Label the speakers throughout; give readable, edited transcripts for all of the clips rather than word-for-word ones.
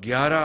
Speaker 1: 11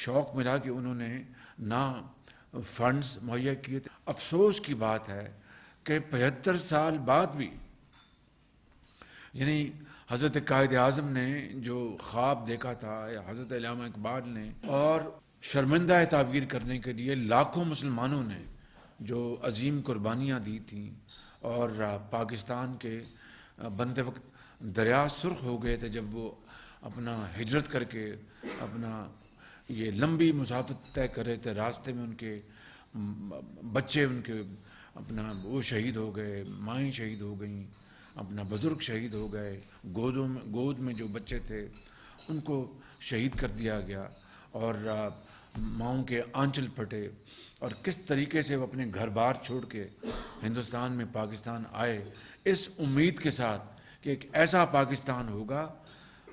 Speaker 1: شوق ملا کہ انہوں نے نہ فنڈز مہیا کیے تھے. افسوس کی بات ہے کہ 75 سال بعد بھی یعنی حضرت قائد اعظم نے جو خواب دیکھا تھا یا حضرت علامہ اقبال نے اور شرمندہ تعبیر کرنے کے لیے لاکھوں مسلمانوں نے جو عظیم قربانیاں دی تھیں اور پاکستان کے بنتے وقت دریا سرخ ہو گئے تھے جب وہ اپنا ہجرت کر کے اپنا یہ لمبی مسافت طے کر رہے تھے. راستے میں ان کے بچے ان کے اپنا وہ شہید ہو گئے, مائیں شہید ہو گئیں, اپنا بزرگ شہید ہو گئے, گود میں جو بچے تھے ان کو شہید کر دیا گیا اور ماؤں کے آنچل پھٹے. اور کس طریقے سے وہ اپنے گھر بار چھوڑ کے ہندوستان میں پاکستان آئے اس امید کے ساتھ کہ ایک ایسا پاکستان ہوگا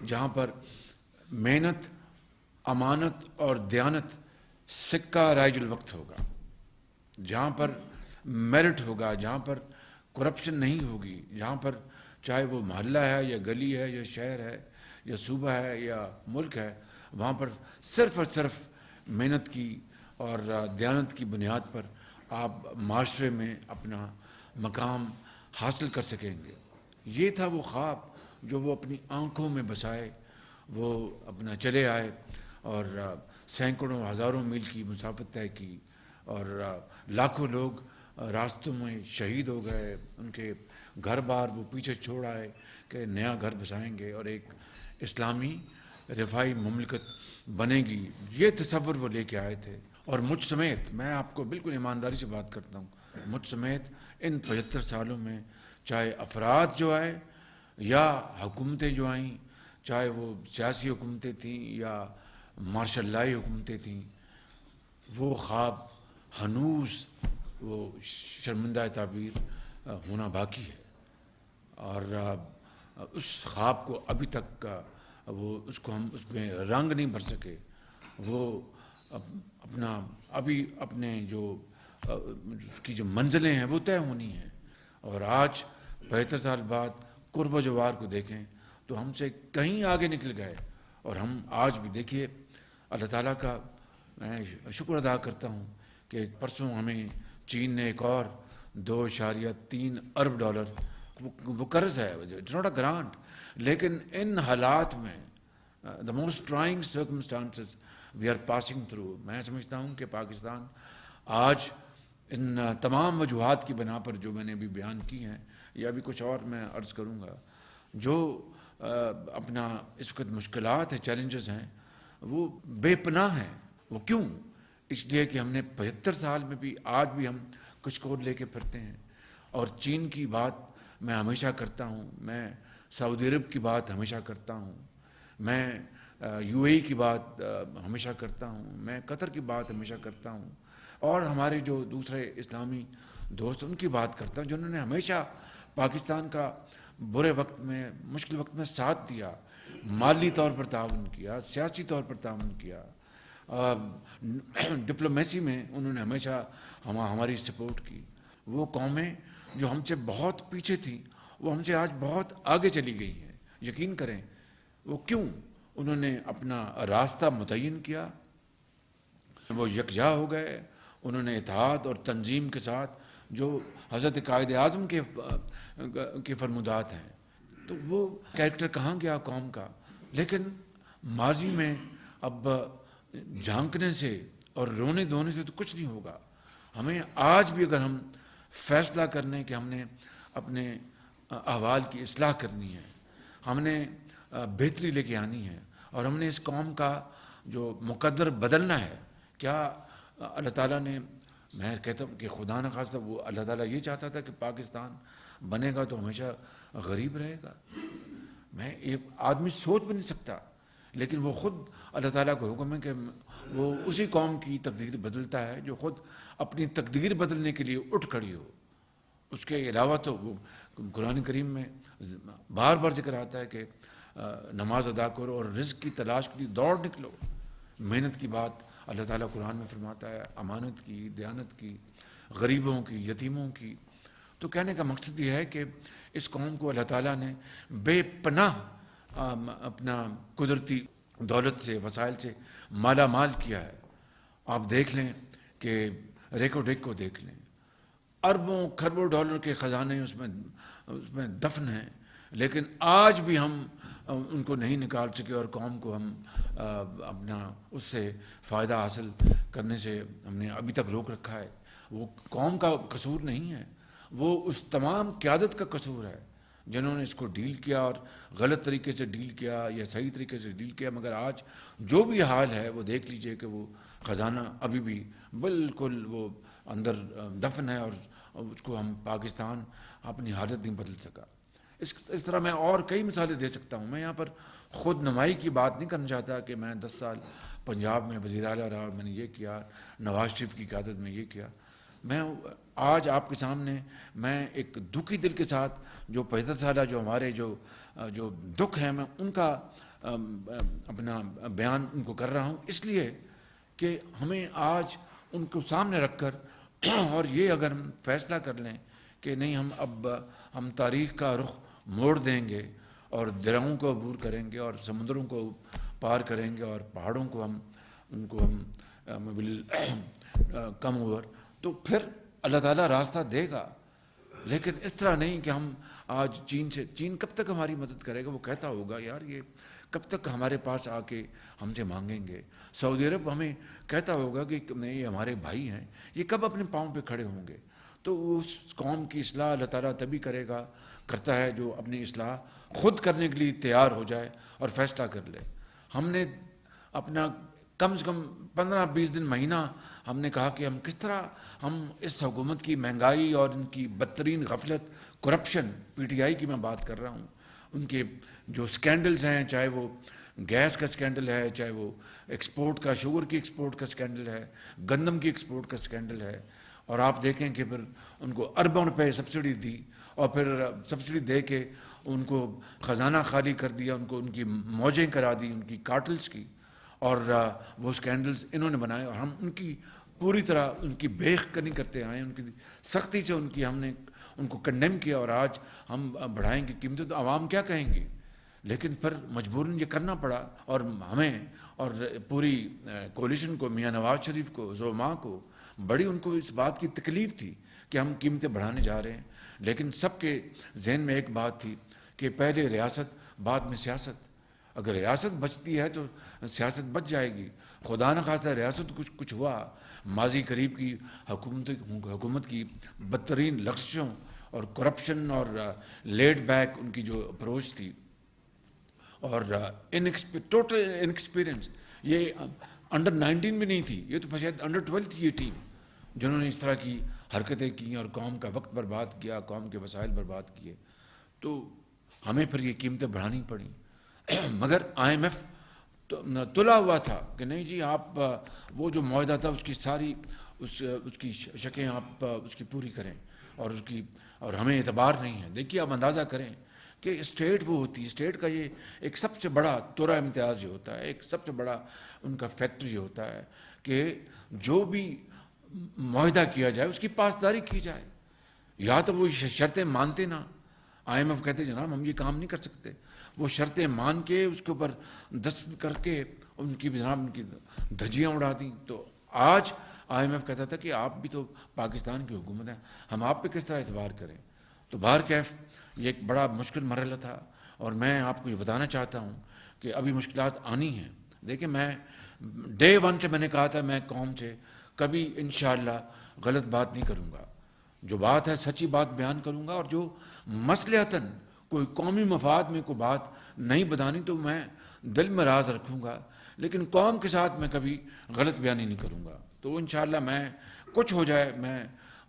Speaker 1: جہاں پر محنت, امانت اور دیانت سکہ رائج الوقت ہوگا, جہاں پر میرٹ ہوگا, جہاں پر کرپشن نہیں ہوگی, جہاں پر چاہے وہ محلہ ہے یا گلی ہے یا شہر ہے یا صوبہ ہے یا ملک ہے, وہاں پر صرف اور صرف محنت کی اور دیانت کی بنیاد پر آپ معاشرے میں اپنا مقام حاصل کر سکیں گے. یہ تھا وہ خواب جو وہ اپنی آنکھوں میں بسائے, وہ اپنا چلے آئے اور سینکڑوں ہزاروں میل کی مسافت طے کی اور لاکھوں لوگ راستوں میں شہید ہو گئے, ان کے گھر بار وہ پیچھے چھوڑ آئے کہ نیا گھر بسائیں گے اور ایک اسلامی رفاہی مملکت بنے گی. یہ تصور وہ لے کے آئے تھے. اور مجھ سمیت, میں آپ کو بالکل ایمانداری سے بات کرتا ہوں, مجھ سمیت ان 75 سالوں میں چاہے افراد جو آئے یا حکومتیں جو آئیں, چاہے وہ سیاسی حکومتیں تھیں یا مارشل لائی حکومتیں تھیں, وہ خواب ہنوز وہ شرمندہ تعبیر ہونا باقی ہے. اور اس خواب کو ابھی تک وہ اس کو ہم اس میں رنگ نہیں بھر سکے. وہ اپنا ابھی اپنے جو اس کی جو منزلیں ہیں وہ طے ہونی ہیں. اور آج 75 سال بعد قرب و جوار کو دیکھیں تو ہم سے کہیں آگے نکل گئے. اور ہم آج بھی دیکھیے اللہ تعالیٰ کا میں شکر ادا کرتا ہوں کہ پرسوں ہمیں چین نے ایک اور $2.3 ارب وہ قرض ہے, اٹس ناٹ اے گرانٹ, لیکن ان حالات میں the most trying circumstances we are passing through, میں سمجھتا ہوں کہ پاکستان آج ان تمام وجوہات کی بنا پر جو میں نے ابھی بیان کی ہیں یا ابھی کچھ اور میں عرض کروں گا, جو اپنا اس وقت مشکلات ہیں, چیلنجز ہیں, وہ بے پناہ ہیں. وہ کیوں؟ اس لیے کہ ہم نے 75 سال میں بھی آج بھی ہم کچھ کوڈ لے کے پھرتے ہیں. اور چین کی بات میں ہمیشہ کرتا ہوں, میں سعودی عرب کی بات ہمیشہ کرتا ہوں, میں UAE کی بات ہمیشہ کرتا ہوں, میں قطر کی بات ہمیشہ کرتا ہوں, اور ہمارے جو دوسرے اسلامی دوست ان کی بات کرتا ہوں جنہوں نے ہمیشہ پاکستان کا برے وقت میں, مشکل وقت میں ساتھ دیا, مالی طور پر تعاون کیا, سیاسی طور پر تعاون کیا, ڈپلومیسی میں انہوں نے ہمیشہ ہماری سپورٹ کی. وہ قومیں جو ہم سے بہت پیچھے تھیں وہ ہم سے آج بہت آگے چلی گئی ہیں. یقین کریں وہ کیوں؟ انہوں نے اپنا راستہ متعین کیا, وہ یکجا ہو گئے, انہوں نے اتحاد اور تنظیم کے ساتھ جو حضرت قائد اعظم کے فرمودات ہیں. تو وہ کریکٹر کہاں گیا قوم کا؟ لیکن ماضی میں اب جھانکنے سے اور رونے دھونے سے تو کچھ نہیں ہوگا. ہمیں آج بھی اگر ہم فیصلہ کرنے کہ ہم نے اپنے احوال کی اصلاح کرنی ہے, ہم نے بہتری لے کے آنی ہے, اور ہم نے اس قوم کا جو مقدر بدلنا ہے. کیا اللہ تعالیٰ نے, میں کہتا ہوں کہ خدا نخواستہ وہ اللہ تعالیٰ یہ چاہتا تھا کہ پاکستان بنے گا تو ہمیشہ غریب رہے گا؟ میں ایک آدمی سوچ بھی نہیں سکتا, لیکن وہ خود اللہ تعالیٰ کو حکم ہے کہ وہ اسی قوم کی تقدیر بدلتا ہے جو خود اپنی تقدیر بدلنے کے لیے اٹھ کھڑی ہو. اس کے علاوہ تو وہ قرآن کریم میں بار بار ذکر آتا ہے کہ نماز ادا کرو اور رزق کی تلاش کے لیے دوڑ نکلو. محنت کی بات اللہ تعالیٰ قرآن میں فرماتا ہے, امانت کی, دیانت کی, غریبوں کی, یتیموں کی. تو کہنے کا مقصد یہ ہے کہ اس قوم کو اللہ تعالیٰ نے بے پناہ اپنا قدرتی دولت سے، وسائل سے مالا مال کیا ہے. آپ دیکھ لیں کہ ریکو ڈیک کو دیکھ لیں، اربوں کھربوں ڈالر کے خزانے اس میں دفن ہیں، لیکن آج بھی ہم ان کو نہیں نکال سکے اور قوم کو ہم اپنا اس سے فائدہ حاصل کرنے سے ہم نے ابھی تک روک رکھا ہے. وہ قوم کا قصور نہیں ہے، وہ اس تمام قیادت کا قصور ہے جنہوں نے اس کو ڈیل کیا، اور غلط طریقے سے ڈیل کیا یا صحیح طریقے سے ڈیل کیا. مگر آج جو بھی حال ہے وہ دیکھ لیجئے کہ وہ خزانہ ابھی بھی بالکل وہ اندر دفن ہے، اور اس کو ہم پاکستان اپنی حالت نہیں بدل سکا. اس طرح میں اور کئی مثالیں دے سکتا ہوں. میں یہاں پر خود نمائی کی بات نہیں کرنا چاہتا کہ میں 10 سال پنجاب میں وزیر اعلیٰ رہا اور میں نے یہ کیا، نواز شریف کی قیادت میں یہ کیا. میں آج آپ کے سامنے میں ایک دکھی دل کے ساتھ جو 75 سالہ جو ہمارے جو دکھ ہیں، میں ان کا اپنا بیان ان کو کر رہا ہوں، اس لیے کہ ہمیں آج ان کو سامنے رکھ کر اور یہ اگر ہم فیصلہ کر لیں کہ نہیں، ہم تاریخ کا رخ موڑ دیں گے اور دریاؤں کو عبور کریں گے اور سمندروں کو پار کریں گے اور پہاڑوں کو ان کو کم اوور، تو پھر اللہ تعالیٰ راستہ دے گا. لیکن اس طرح نہیں کہ ہم آج چین کب تک ہماری مدد کرے گا؟ وہ کہتا ہوگا یار یہ کب تک ہمارے پاس آ کے ہم سے مانگیں گے. سعودی عرب ہمیں کہتا ہوگا کہ نہیں یہ ہمارے بھائی ہیں، یہ کب اپنے پاؤں پہ کھڑے ہوں گے؟ تو اس قوم کی اصلاح اللہ تعالیٰ تبھی کرتا ہے جو اپنی اصلاح خود کرنے کے لیے تیار ہو جائے اور فیصلہ کر لے. ہم نے اپنا کم سے کم 15-20 دن مہینہ ہم نے کہا کہ ہم کس طرح ہم اس حکومت کی مہنگائی اور ان کی بدترین غفلت، کرپشن، پی ٹی آئی کی میں بات کر رہا ہوں، ان کے جو سکینڈلز ہیں، چاہے وہ گیس کا سکینڈل ہے، چاہے وہ ایکسپورٹ کا، شوگر کی ایکسپورٹ کا سکینڈل ہے، گندم کی ایکسپورٹ کا سکینڈل ہے. اور آپ دیکھیں کہ پھر ان کو اربوں روپے سبسڈی دی اور پھر سبسڈی دے کے ان کو خزانہ خالی کر دیا، ان کو ان کی موجیں کرا دی ان کی کارٹلز کی، اور وہ سکینڈلز انہوں نے بنائے اور ہم ان کی پوری طرح ان کی بیخ نہیں کرتے آئے، ان کی سختی سے ہم نے ان کو کنڈیم کیا. اور آج ہم بڑھائیں گے قیمتیں تو عوام کیا کہیں گی؟ لیکن پھر مجبوراً یہ کرنا پڑا، اور ہمیں اور پوری کولیشن کو، میاں نواز شریف کو، زعما کو بڑی ان کو اس بات کی تکلیف تھی کہ ہم قیمتیں بڑھانے جا رہے ہیں. لیکن سب کے ذہن میں ایک بات تھی کہ پہلے ریاست بعد میں سیاست. اگر ریاست بچتی ہے تو سیاست بچ جائے گی. خدا نخواستہ ریاست کچھ ہوا، ماضی قریب کی حکومت کی بدترین لغزشوں اور کرپشن اور لیڈ بیک ان کی جو اپروچ تھی اور ٹوٹل انیکسپیرئنس، یہ انڈر 19 بھی نہیں تھی، یہ تو شاید انڈر 12 تھی یہ ٹیم جنہوں نے اس طرح کی حرکتیں کی اور قوم کا وقت برباد کیا، قوم کے وسائل برباد کیے. تو ہمیں پھر یہ قیمتیں بڑھانی پڑیں. مگر آئی ایم ایف تلا ہوا تھا کہ نہیں جی، آپ وہ جو معاہدہ تھا اس کی ساری اس کی شکیں آپ اس کی پوری کریں، اور ہمیں اعتبار نہیں ہے. دیکھیے آپ اندازہ کریں کہ اسٹیٹ وہ ہوتی ہے، اسٹیٹ کا یہ ایک سب سے بڑا تورا امتیاز یہ ہوتا ہے، ایک سب سے بڑا ان کا فیکٹر یہ ہوتا ہے کہ جو بھی معاہدہ کیا جائے اس کی پاسداری کی جائے. یا تو وہ شرطیں مانتے نہ، آئی ایم ایف کہتے جناب ہم یہ کام نہیں کر سکتے، وہ شرطیں مان کے اس کے اوپر دستخط کر کے ان کی دھجیاں اڑا دیں. تو آج آئی ایم ایف کہتا تھا کہ آپ بھی تو پاکستان کی حکومت ہے، ہم آپ پہ کس طرح اعتبار کریں. تو بہرکیف یہ ایک بڑا مشکل مرحلہ تھا، اور میں آپ کو یہ بتانا چاہتا ہوں کہ ابھی مشکلات آنی ہیں. دیکھیں میں ڈے ون سے میں نے کہا تھا میں قوم سے کبھی انشاءاللہ غلط بات نہیں کروں گا، جو بات ہے سچی بات بیان کروں گا، اور جو مصلحتاً کوئی قومی مفاد میں کوئی بات نہیں بتانی تو میں دل میں راز رکھوں گا، لیکن قوم کے ساتھ میں کبھی غلط بیانی نہیں کروں گا. تو انشاءاللہ میں کچھ ہو جائے میں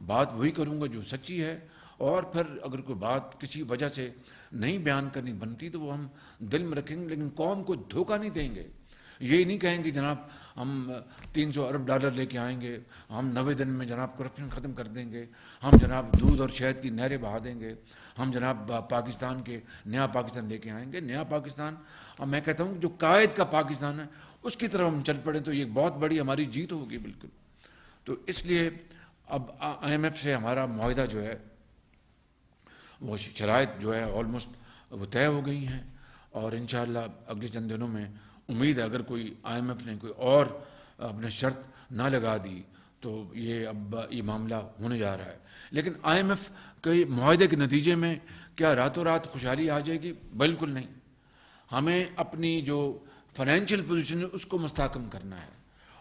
Speaker 1: بات وہی کروں گا جو سچی ہے، اور پھر اگر کوئی بات کسی وجہ سے نہیں بیان کرنی بنتی تو وہ ہم دل میں رکھیں گے، لیکن قوم کو دھوکہ نہیں دیں گے. یہ نہیں کہیں گے جناب ہم 300 ارب ڈالر لے کے آئیں گے، ہم 90 دن میں جناب کرپشن ختم کر دیں گے، ہم جناب دودھ اور شہد کی نہریں بہا دیں گے، ہم جناب پاکستان کے نیا پاکستان لے کے آئیں گے. نیا پاکستان، اب میں کہتا ہوں جو قائد کا پاکستان ہے اس کی طرف ہم چل پڑیں تو یہ بہت بڑی ہماری جیت ہوگی بالکل. تو اس لیے اب آئی ایم ایف سے ہمارا معاہدہ جو ہے وہ شرائط جو ہے آلموسٹ وہ طے ہو گئی ہیں، اور انشاءاللہ اگلے چند دنوں میں امید ہے اگر کوئی IMF نے کوئی اور اپنے شرط نہ لگا دی تو اب یہ معاملہ ہونے جا رہا ہے. لیکن IMF کے معاہدے کے نتیجے میں کیا راتوں رات خوشحالی آ جائے گی؟ بالکل نہیں. ہمیں اپنی جو فائنینشیل پوزیشن ہے اس کو مستحکم کرنا ہے,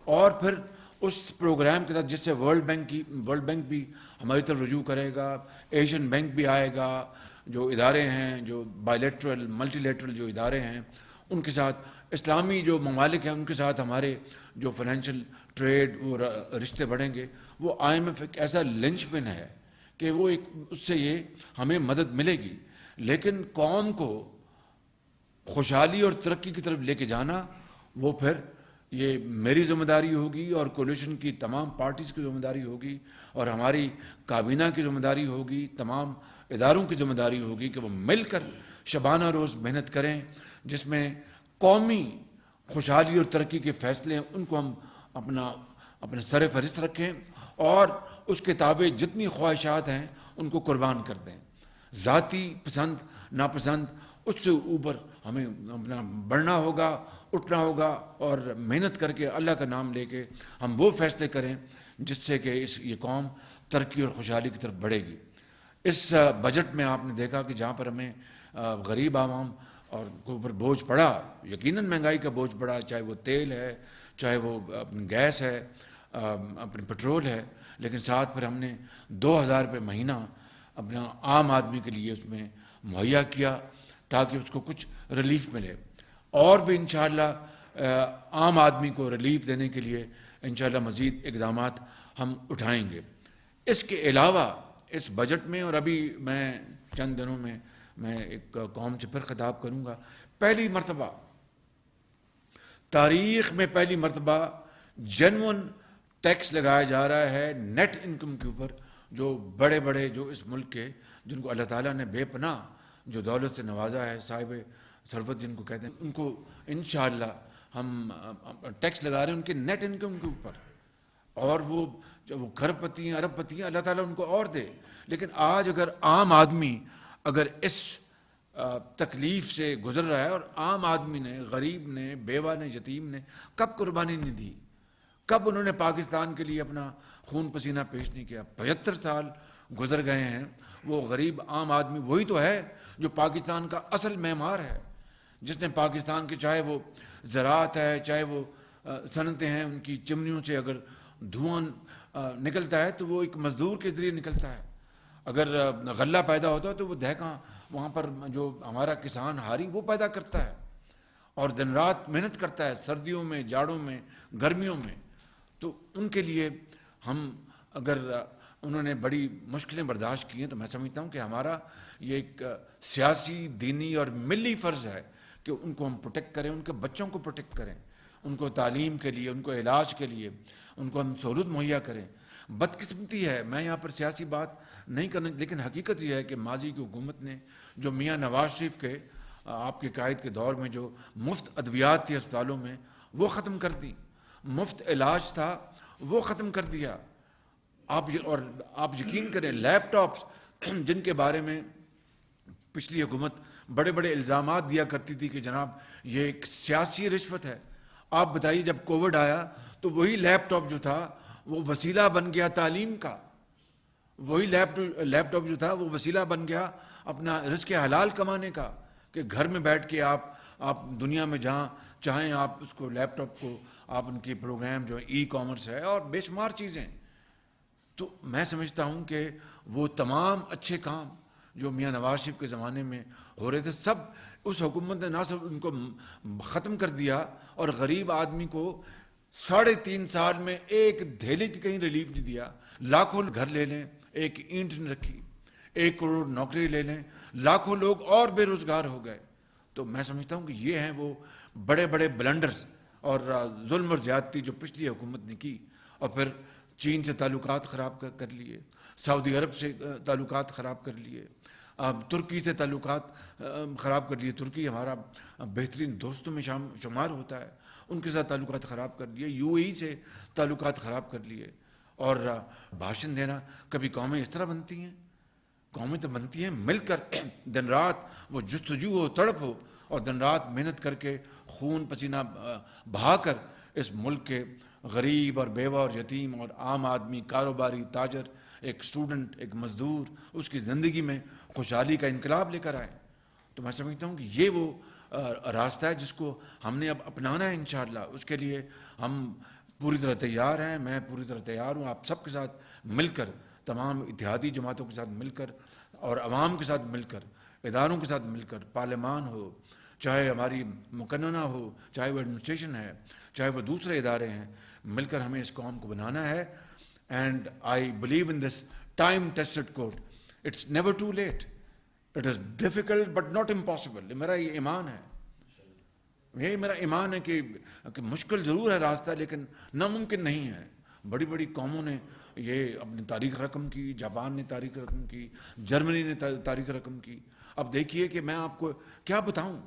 Speaker 1: اور پھر اس پروگرام کے ساتھ جس سے ورلڈ بینک بھی ہماری طرف رجوع کرے گا, ایشین بینک بھی آئے گا, جو ادارے ہیں جو بائیلیٹرل ملٹی لیٹرل جو ادارے ہیں ان کے ساتھ, اسلامی جو ممالک ہیں ان کے ساتھ ہمارے جو فائنینشیل ٹریڈ وہ رشتے بڑھیں گے. وہ IMF ایک ایسا لنچ پن ہے کہ وہ اس سے یہ ہمیں مدد ملے گی. لیکن قوم کو خوشحالی اور ترقی کی طرف لے کے جانا وہ پھر یہ میری ذمہ داری ہوگی, اور کولیشن کی تمام پارٹیز کی ذمہ داری ہوگی, اور ہماری کابینہ کی ذمہ داری ہوگی, تمام اداروں کی ذمہ داری ہوگی کہ وہ مل کر شبانہ روز محنت کریں, جس میں قومی خوشحالی اور ترقی کے فیصلے ہیں ان کو ہم اپنے سر فہرست رکھیں, اور اس کے تابع جتنی خواہشات ہیں ان کو قربان کر دیں. ذاتی پسند ناپسند اس سے اوپر ہمیں اپنا بڑھنا ہوگا, اٹھنا ہوگا, اور محنت کر کے اللہ کا نام لے کے ہم وہ فیصلے کریں جس سے کہ یہ قوم ترقی اور خوشحالی کی طرف بڑھے گی. اس بجٹ میں آپ نے دیکھا کہ جہاں پر ہمیں غریب عوام اور کے اوپر بوجھ پڑا, یقیناً مہنگائی کا بوجھ پڑا, چاہے وہ تیل ہے, چاہے وہ اپنی گیس ہے, اپنی پٹرول ہے, لیکن ساتھ پھر ہم نے 2,000 روپے مہینہ اپنا عام آدمی کے لیے اس میں مہیا کیا تاکہ اس کو کچھ ریلیف ملے. اور بھی انشاءاللہ عام آدمی کو ریلیف دینے کے لیے انشاءاللہ مزید اقدامات ہم اٹھائیں گے. اس کے علاوہ اس بجٹ میں, اور ابھی میں چند دنوں میں ایک قوم سے پھر خطاب کروں گا, پہلی مرتبہ تاریخ میں پہلی مرتبہ جینون ٹیکس لگایا جا رہا ہے نیٹ انکم کے اوپر. جو بڑے جو اس ملک کے, جن کو اللہ تعالیٰ نے بے پناہ جو دولت سے نوازا ہے, صاحب ثروت جن کو کہتے ہیں, ان کو انشاءاللہ ہم ٹیکس لگا رہے ہیں ان کے نیٹ انکم کے اوپر. اور وہ جب وہ کھرب پتی ہیں, ارب پتی ہیں, اللہ تعالیٰ ان کو اور دے. لیکن آج اگر عام آدمی اگر اس تکلیف سے گزر رہا ہے, اور عام آدمی نے, غریب نے, بیوہ نے, یتیم نے کب قربانی نہیں دی, کب انہوں نے پاکستان کے لیے اپنا خون پسینہ پیش نہیں کیا؟ 75 سال گزر گئے ہیں. وہ غریب عام آدمی وہی تو ہے جو پاکستان کا اصل معمار ہے, جس نے پاکستان کے, چاہے وہ زراعت ہے, چاہے وہ صنعتیں ہیں, ان کی چمنیوں سے اگر دھواں نکلتا ہے تو وہ ایک مزدور کے ذریعے نکلتا ہے. اگر غلہ پیدا ہوتا ہے تو وہ دہقاں وہاں پر جو ہمارا کسان ہاری وہ پیدا کرتا ہے, اور دن رات محنت کرتا ہے, سردیوں میں, جاڑوں میں, گرمیوں میں. تو ان کے لیے ہم اگر انہوں نے بڑی مشکلیں برداشت کی ہیں تو میں سمجھتا ہوں کہ ہمارا یہ ایک سیاسی, دینی اور ملی فرض ہے کہ ان کو ہم پروٹیکٹ کریں, ان کے بچوں کو پروٹیکٹ کریں, ان کو تعلیم کے لیے, ان کو علاج کے لیے ان کو ہم سہولت مہیا کریں. بدقسمتی ہے, میں یہاں پر سیاسی بات نہیں کرنا, لیکن حقیقت یہ ہے کہ ماضی کی حکومت نے جو میاں نواز شریف کے آپ کے قائد کے دور میں جو مفت ادویات تھی اسپتالوں میں وہ ختم کر دی, مفت علاج تھا وہ ختم کر دیا. آپ یقین کریں لیپ ٹاپس جن کے بارے میں پچھلی حکومت بڑے الزامات دیا کرتی تھی کہ جناب یہ ایک سیاسی رشوت ہے, آپ بتائیے جب کووڈ آیا تو وہی لیپ ٹاپ جو تھا وہ وسیلہ بن گیا تعلیم کا, وہی لیپ ٹاپ جو تھا وہ وسیلہ بن گیا اپنا رزق حلال کمانے کا, کہ گھر میں بیٹھ کے آپ دنیا میں جہاں چاہیں آپ اس کو لیپ ٹاپ کو آپ ان کے پروگرام جو ای کامرس ہے اور بے شمار چیزیں. تو میں سمجھتا ہوں کہ وہ تمام اچھے کام جو میاں نواز شریف کے زمانے میں ہو رہے تھے سب اس حکومت نے نہ صرف ان کو ختم کر دیا, اور غریب آدمی کو 3.5 سال میں ایک دھیلے کی کہیں ریلیف نہیں دیا. لاکھوں گھر لے لیں, ایک اینٹ نہیں رکھی, 1 کروڑ نوکری لے لیں, لاکھوں لوگ اور بے روزگار ہو گئے. تو میں سمجھتا ہوں کہ یہ ہیں وہ بڑے بلنڈرز اور ظلم اور زیادتی جو پچھلی حکومت نے کی, اور پھر چین سے تعلقات خراب کر لیے, سعودی عرب سے تعلقات خراب کر لیے, ترکی سے تعلقات خراب کر لیے. ترکی ہمارا بہترین دوستوں میں شمار ہوتا ہے, ان کے ساتھ تعلقات خراب کر لیے. UAE سے تعلقات خراب کر لیے. اور بھاشن دینا, کبھی قومیں اس طرح بنتی ہیں؟ قومیں تو بنتی ہیں مل کر, دن رات وہ جستجو ہو, تڑپ ہو, اور دن رات محنت کر کے خون پسینہ بہا کر اس ملک کے غریب اور بیوہ اور یتیم اور عام آدمی، کاروباری، تاجر، ایک اسٹوڈنٹ، ایک مزدور، اس کی زندگی میں خوشحالی کا انقلاب لے کر آئے. تو میں سمجھتا ہوں کہ یہ وہ راستہ ہے جس کو ہم نے اب اپنانا ہے انشاءاللہ. اس کے لیے ہم پوری طرح تیار ہیں، میں پوری طرح تیار ہوں آپ سب کے ساتھ مل کر، تمام اتحادی جماعتوں کے ساتھ مل کر اور عوام کے ساتھ مل کر، اداروں کے ساتھ مل کر، پارلیمان ہو، چاہے ہماری مقننہ ہو، چاہے وہ ایڈمنسٹریشن ہے، چاہے وہ دوسرے ادارے ہیں، مل کر ہمیں اس قوم کو بنانا ہے. And I believe in this time tested quote, it's never too late. It is difficult but not impossible. میرا یہ ایمان ہے، یہی میرا ایمان ہے کہ مشکل ضرور ہے راستہ، لیکن ناممکن نہیں ہے. بڑی بڑی قوموں نے یہ اپنی تاریخ رقم کی، جاپان نے تاریخ رقم کی، جرمنی نے تاریخ رقم کی. اب دیکھیے کہ میں آپ کو کیا بتاؤں،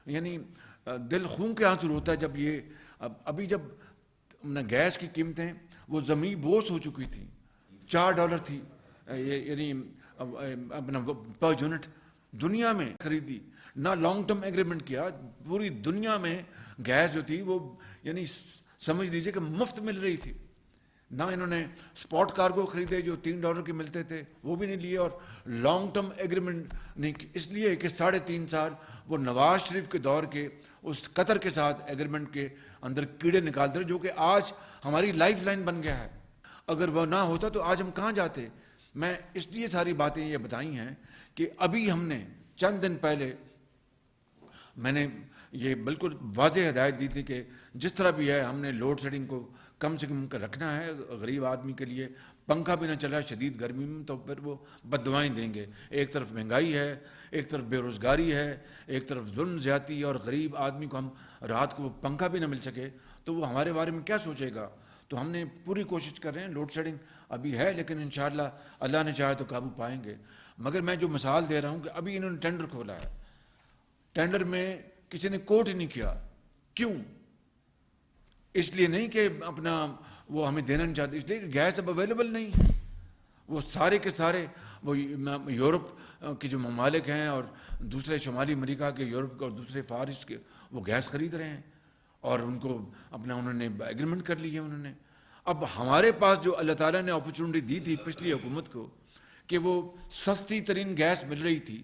Speaker 1: یعنی دل خون کے آنسو روتا ہے جب یہ ابھی جب گیس کی قیمتیں وہ زمین بوس ہو چکی تھیں، $4 تھی، یعنی اپنا پر یونٹ دنیا میں خریدی، نہ لانگ ٹرم ایگریمنٹ کیا. پوری دنیا میں گیس جو تھی وہ یعنی سمجھ لیجئے کہ مفت مل رہی تھی. نہ انہوں نے اسپاٹ کارگو خریدے جو $3 کے ملتے تھے، وہ بھی نہیں لیے، اور لانگ ٹرم ایگریمنٹ نہیں، اس لیے کہ 3.5 سال وہ نواز شریف کے دور کے اس قطر کے ساتھ ایگریمنٹ کے اندر کیڑے نکالتے رہے، جو کہ آج ہماری لائف لائن بن گیا ہے. اگر وہ نہ ہوتا تو آج ہم کہاں جاتے. میں اس لیے ساری باتیں یہ بتائی ہیں کہ ابھی ہم نے چند دن پہلے میں نے یہ بالکل واضح ہدایت دی تھی کہ جس طرح بھی ہے ہم نے لوڈ شیڈنگ کو کم سے کم رکھنا ہے. غریب آدمی کے لیے پنکھا بھی نہ چلا شدید گرمی میں تو پھر وہ بد دعائیں دیں گے. ایک طرف مہنگائی ہے، ایک طرف بے روزگاری ہے، ایک طرف ظلم زیادتی، اور غریب آدمی کو ہم رات کو پنکھا بھی نہ مل سکے تو وہ ہمارے بارے میں کیا سوچے گا. تو ہم نے پوری کوشش کر رہے ہیں. لوڈ شیڈنگ ابھی ہے لیکن انشاءاللہ اللہ نے چاہے تو قابو پائیں گے. مگر میں جو مثال دے رہا ہوں کہ ابھی انہوں نے ٹینڈر کھولا ہے، ٹینڈر میں کسی نے کوٹ نہیں کیا. کیوں؟ اس لیے نہیں کہ اپنا وہ ہمیں دینا نہیں چاہتے، اس لیے کہ گیس اب اویلیبل نہیں ہے. وہ سارے کے سارے وہ یورپ کے جو ممالک ہیں اور دوسرے شمالی امریکہ کے، یورپ کے اور دوسرے فارس کے، وہ گیس خرید رہے ہیں اور ان کو اپنا انہوں نے ایگریمنٹ کر لی ہے انہوں نے. اب ہمارے پاس جو اللہ تعالیٰ نے اپرچونٹی دی تھی پچھلی حکومت کو کہ وہ سستی ترین گیس مل رہی تھی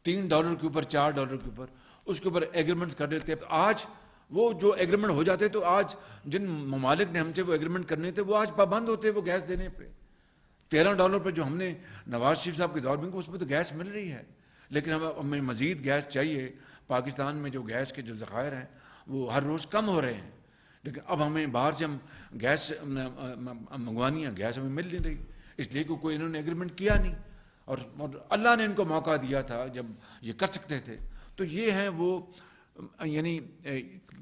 Speaker 1: $3 کے اوپر، $4 کے اوپر، اس کے اوپر ایگریمنٹس کر رہے تھے. آج وہ جو ایگریمنٹ ہو جاتے تو آج جن ممالک نے ہم سے وہ ایگریمنٹ کرنے تھے وہ آج پابند ہوتے وہ گیس دینے پہ. $13 پہ جو ہم نے نواز شریف صاحب کے دور میں، اس میں تو گیس مل رہی ہے، لیکن ہمیں مزید گیس چاہیے. پاکستان میں جو گیس کے جو ذخائر ہیں وہ ہر روز کم ہو رہے ہیں، لیکن اب ہمیں باہر سے ہم گیس منگوانی ہے، گیس ہمیں مل نہیں رہی، اس لیے کہ کوئی انہوں نے ایگریمنٹ کیا نہیں. اور اللہ نے ان کو موقع دیا تھا جب یہ کر سکتے تھے. تو یہ ہیں وہ یعنی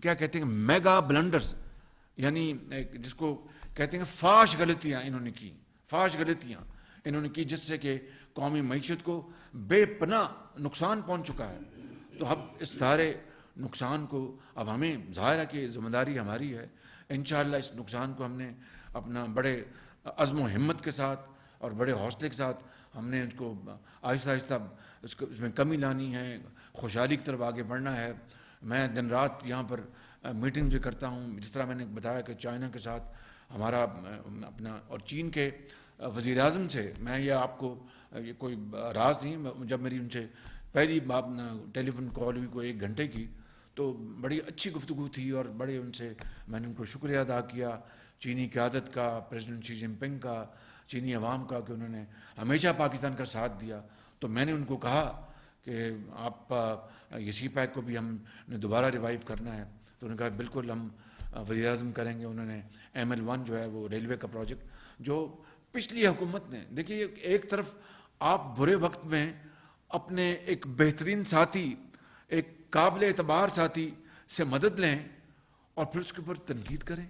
Speaker 1: کیا کہتے ہیں میگا بلنڈرز، یعنی جس کو کہتے ہیں فاش غلطیاں انہوں نے کی، فاش غلطیاں انہوں نے کی، جس سے کہ قومی معیشت کو بے پناہ نقصان پہنچ چکا ہے. تو اب اس سارے نقصان کو اب ہمیں ظاہر ہے کہ ذمہ داری ہماری ہے. انشاءاللہ اس نقصان کو ہم نے اپنا بڑے عزم و ہمت کے ساتھ اور بڑے حوصلے کے ساتھ ہم نے اس کو آہستہ آہستہ اس میں کمی لانی ہے، خوشحالی کی طرف آگے بڑھنا ہے. میں دن رات یہاں پر میٹنگ بھی کرتا ہوں، جس طرح میں نے بتایا کہ چائنا کے ساتھ ہمارا اپنا اور چین کے وزیر اعظم سے، میں یہ آپ کو یہ کوئی راز نہیں، جب میری ان سے پہلی ٹیلی فون کال ہوئی کوئی 1 گھنٹے کی تو بڑی اچھی گفتگو تھی اور بڑے ان سے میں نے ان کو شکریہ ادا کیا، چینی قیادت کا، پریزیڈنٹ شی جن پنگ کا، چینی عوام کا، کہ انہوں نے ہمیشہ پاکستان کا ساتھ دیا. تو میں نے ان کو کہا کہ آپ یہ سی پیک کو بھی ہم نے دوبارہ ریوائیو کرنا ہے. تو انہوں نے کہا بالکل ہم وزیر اعظم کریں گے. انہوں نے ML1 جو ہے وہ ریلوے کا پروجیکٹ جو پچھلی حکومت نے، دیکھیے ایک طرف آپ برے وقت میں اپنے ایک بہترین ساتھی، ایک قابل اعتبار ساتھی سے مدد لیں اور پھر اس کے اوپر تنقید کریں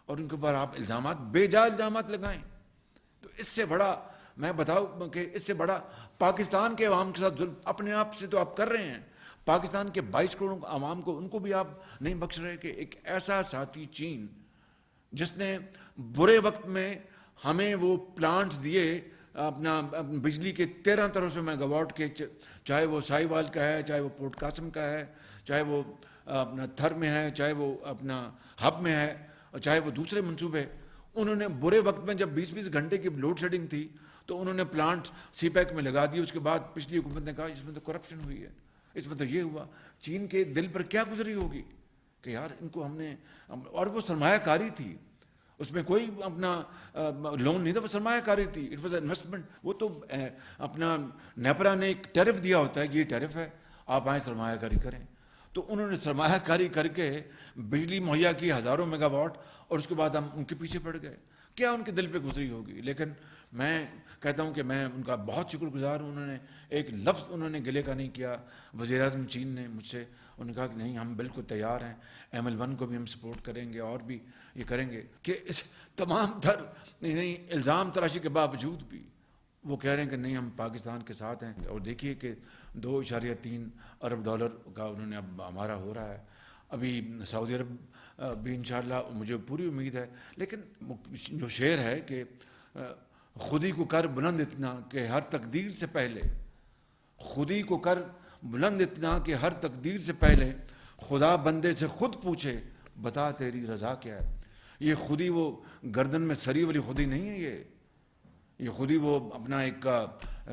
Speaker 1: اور ان کے اوپر آپ الزامات، بے جا الزامات لگائیں. تو اس سے بڑا میں بتاؤں کہ اس سے بڑا پاکستان کے عوام کے ساتھ ظلم اپنے آپ سے تو آپ کر رہے ہیں. پاکستان کے 22 کروڑ عوام کو، ان کو بھی آپ نہیں بخش رہے کہ ایک ایسا ساتھی چین جس نے برے وقت میں ہمیں وہ پلانٹس دیے اپنا بجلی کے 1300 میگا واٹ کے، چاہے وہ ساہیوال کا ہے، چاہے وہ پورٹ قاسم کا ہے، چاہے وہ اپنا تھر میں ہے، چاہے وہ اپنا ہب میں ہے، اور چاہے وہ دوسرے منصوبے، انہوں نے برے وقت میں جب 20 گھنٹے کی لوڈ شیڈنگ تھی تو انہوں نے پلانٹ سی پیک میں لگا دیے. اس کے بعد پچھلی حکومت نے کہا اس میں تو کرپشن ہوئی ہے، اس میں تو یہ ہوا. چین کے دل پر کیا گزری ہوگی کہ یار ان کو ہم نے، اور وہ سرمایہ کاری تھی، اس میں کوئی اپنا لون نہیں تھا، وہ سرمایہ کاری تھی، اٹ واز انویسٹمنٹ. وہ تو اپنا نیپرا نے ایک ٹیرف دیا ہوتا ہے کہ یہ ٹیرف ہے، آپ آئیں سرمایہ کاری کریں. تو انہوں نے سرمایہ کاری کر کے بجلی مہیا کی ہزاروں میگا واٹ، اور اس کے بعد ہم ان کے پیچھے پڑ گئے. کیا ان کے دل پہ گزری ہوگی. لیکن میں کہتا ہوں کہ میں ان کا بہت شکر گزار ہوں. انہوں نے ایک لفظ انہوں نے گلے کا نہیں کیا. وزیر اعظم چین نے مجھ سے انہوں نے کہا کہ نہیں ہم بالکل تیار ہیں، ML1 کو بھی ہم سپورٹ کریں گے اور بھی یہ کریں گے. کہ اس تمام تر نہیں الزام تراشی کے باوجود بھی وہ کہہ رہے ہیں کہ نہیں ہم پاکستان کے ساتھ ہیں. اور دیکھیے کہ $2.3 ارب کا انہوں نے اب ہمارا ہو رہا ہے. ابھی سعودی عرب بھی انشاءاللہ مجھے پوری امید ہے. لیکن جو شعر ہے کہ خودی کو کر بلند اتنا کہ ہر تقدیر سے پہلے، خودی کو کر بلند اتنا کہ ہر تقدیر سے پہلے خدا بندے سے خود پوچھے بتا تیری رضا کیا ہے. یہ خودی وہ گردن میں سری والی خودی نہیں ہے. یہ خودی وہ اپنا ایک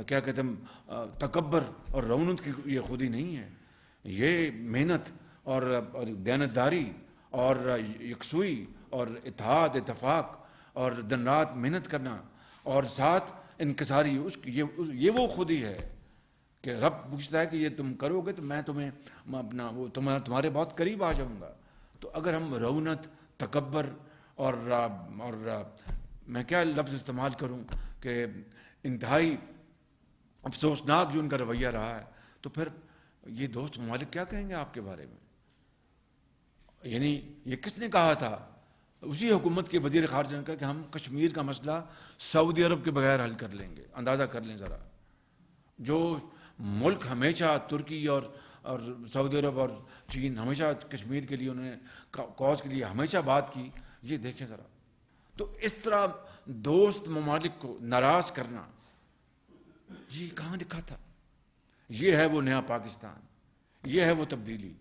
Speaker 1: کیا کہتے ہیں تکبر اور رونت کی یہ خودی نہیں ہے. یہ محنت اور دیانتداری اور یکسوئی اور اتحاد اتفاق اور دن رات محنت کرنا اور ساتھ انکساری، یہ وہ خودی ہے کہ رب پوچھتا ہے کہ یہ تم کرو گے تو میں تمہیں اپنا وہ تمہارے بہت قریب آ جاؤں گا. تو اگر ہم رونت، تکبر اور میں کیا لفظ استعمال کروں کہ انتہائی افسوسناک جو ان کا رویہ رہا ہے، تو پھر یہ دوست ممالک کیا کہیں گے آپ کے بارے میں. یعنی یہ کس نے کہا تھا؟ اسی حکومت کے وزیر خارجہ نے کہا کہ ہم کشمیر کا مسئلہ سعودی عرب کے بغیر حل کر لیں گے. اندازہ کر لیں ذرا، جو ملک ہمیشہ ترکی اور سعودی عرب اور چین ہمیشہ کشمیر کے لیے انہوں نے کاز کے لیے ہمیشہ بات کی. یہ دیکھیں ذرا. تو اس طرح دوست ممالک کو ناراض کرنا، یہ کہاں لکھا تھا؟ یہ ہے وہ نیا پاکستان، یہ ہے وہ تبدیلی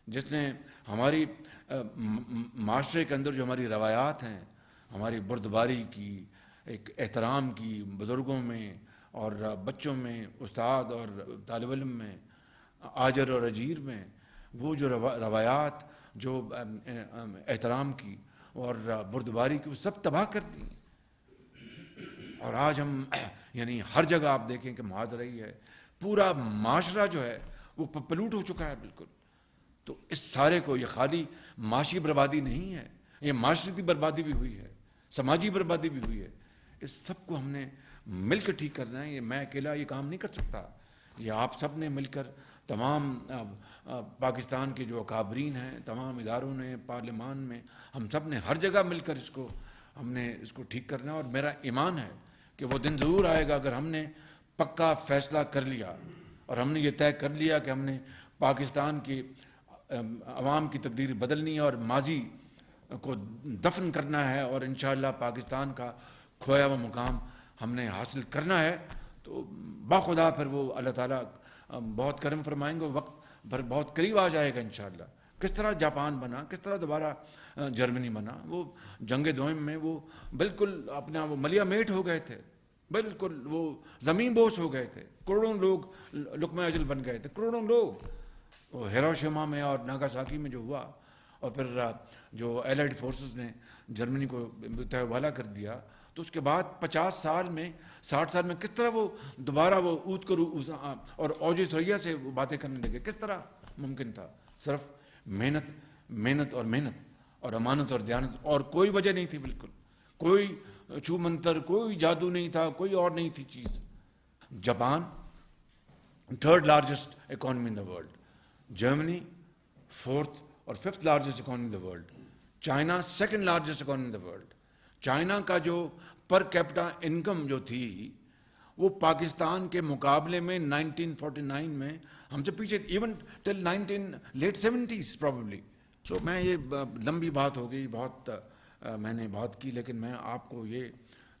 Speaker 1: جس نے ہماری معاشرے کے اندر جو ہماری روایات ہیں، ہماری بردباری کی، ایک احترام کی بزرگوں میں اور بچوں میں، استاد اور طالب علم میں، آجر اور اجیر میں، وہ جو روایات جو احترام کی اور بردباری کی، وہ سب تباہ کر دی. اور آج ہم یعنی ہر جگہ آپ دیکھیں کہ معاذ رہی ہے، پورا معاشرہ جو ہے وہ پلوٹ ہو چکا ہے بالکل. تو اس سارے کو، یہ خالی معاشی بربادی نہیں ہے، یہ معاشرتی بربادی بھی ہوئی ہے، سماجی بربادی بھی ہوئی ہے. اس سب کو ہم نے مل کر ٹھیک کرنا ہے. یہ میں اکیلا یہ کام نہیں کر سکتا. یہ آپ سب نے مل کر، تمام پاکستان کے جو اکابرین ہیں، تمام اداروں نے، پارلیمان میں، ہم سب نے ہر جگہ مل کر ہم نے اس کو ٹھیک کرنا. اور میرا ایمان ہے کہ وہ دن ضرور آئے گا اگر ہم نے پکا فیصلہ کر لیا اور ہم نے یہ طے کر لیا کہ ہم نے پاکستان کی عوام کی تقدیر بدلنی ہے اور ماضی کو دفن کرنا ہے، اور انشاءاللہ پاکستان کا کھویا ہوا مقام ہم نے حاصل کرنا ہے. تو باخدا پھر وہ اللہ تعالیٰ بہت کرم فرمائیں گے، وقت پر بہت قریب آ جائے گا انشاءاللہ. کس طرح جاپان بنا، کس طرح دوبارہ جرمنی بنا. وہ جنگ دوئم میں وہ بالکل اپنا وہ ملیا میٹ ہو گئے تھے، بالکل وہ زمین بوس ہو گئے تھے. کروڑوں لوگ لقمہ اجل بن گئے تھے، کروڑوں لوگ. وہ ہیروشیما میں اور ناگاساکی میں جو ہوا، اور پھر جو ایلائڈ فورسز نے جرمنی کو تہوالا کر دیا، تو اس کے بعد 50 سال میں، 60 سال میں کس طرح وہ دوبارہ وہ اوت کرو اور اوج ثریا سے وہ باتیں کرنے لگے. کس طرح ممکن تھا؟ صرف محنت اور امانت اور دیانت، اور کوئی وجہ نہیں تھی. بالکل کوئی چھو منتر، کوئی جادو نہیں تھا، کوئی اور نہیں تھی چیز. Japan 3rd largest economy in the world, Germany 4th اور 5th largest economy in the world, China 2nd largest economy in the world. China کا جو پر کیپٹا انکم جو تھی، وہ پاکستان کے مقابلے میں 1949 میں ہم سے پیچھے، ایون ٹل لیٹ 70s پرابیبلی. سو میں یہ لمبی بات ہو گئی، بہت میں نے بات کی، لیکن میں آپ کو یہ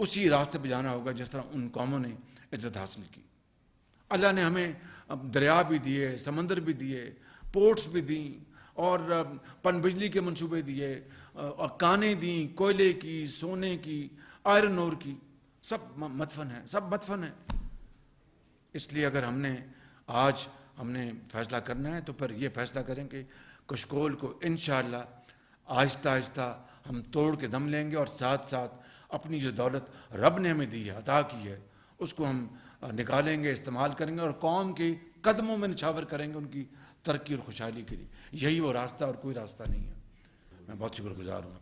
Speaker 1: اسی راستے پہ جانا ہوگا جس طرح ان قوموں نے عزت حاصل کی. اللہ نے ہمیں دریا بھی دیے, سمندر بھی دیے, پورٹس بھی دیں, اور پن بجلی کے منصوبے دیے, اور کانیں دیں, کوئلے کی, سونے کی, آئرن اور کی, سب مدفن ہیں, سب مدفن ہیں. اس لیے اگر ہم نے فیصلہ کرنا ہے تو پھر یہ فیصلہ کریں کہ کشکول کو انشاءاللہ آہستہ آہستہ ہم توڑ کے دم لیں گے, اور ساتھ ساتھ اپنی جو دولت رب نے ہمیں دی ہے, عطا کی ہے, اس کو ہم نکالیں گے, استعمال کریں گے, اور قوم کے قدموں میں نچھاور کریں گے ان کی ترقی اور خوشحالی کے لیے. یہی وہ راستہ اور کوئی راستہ نہیں ہے. میں بہت شکر گزار ہوں.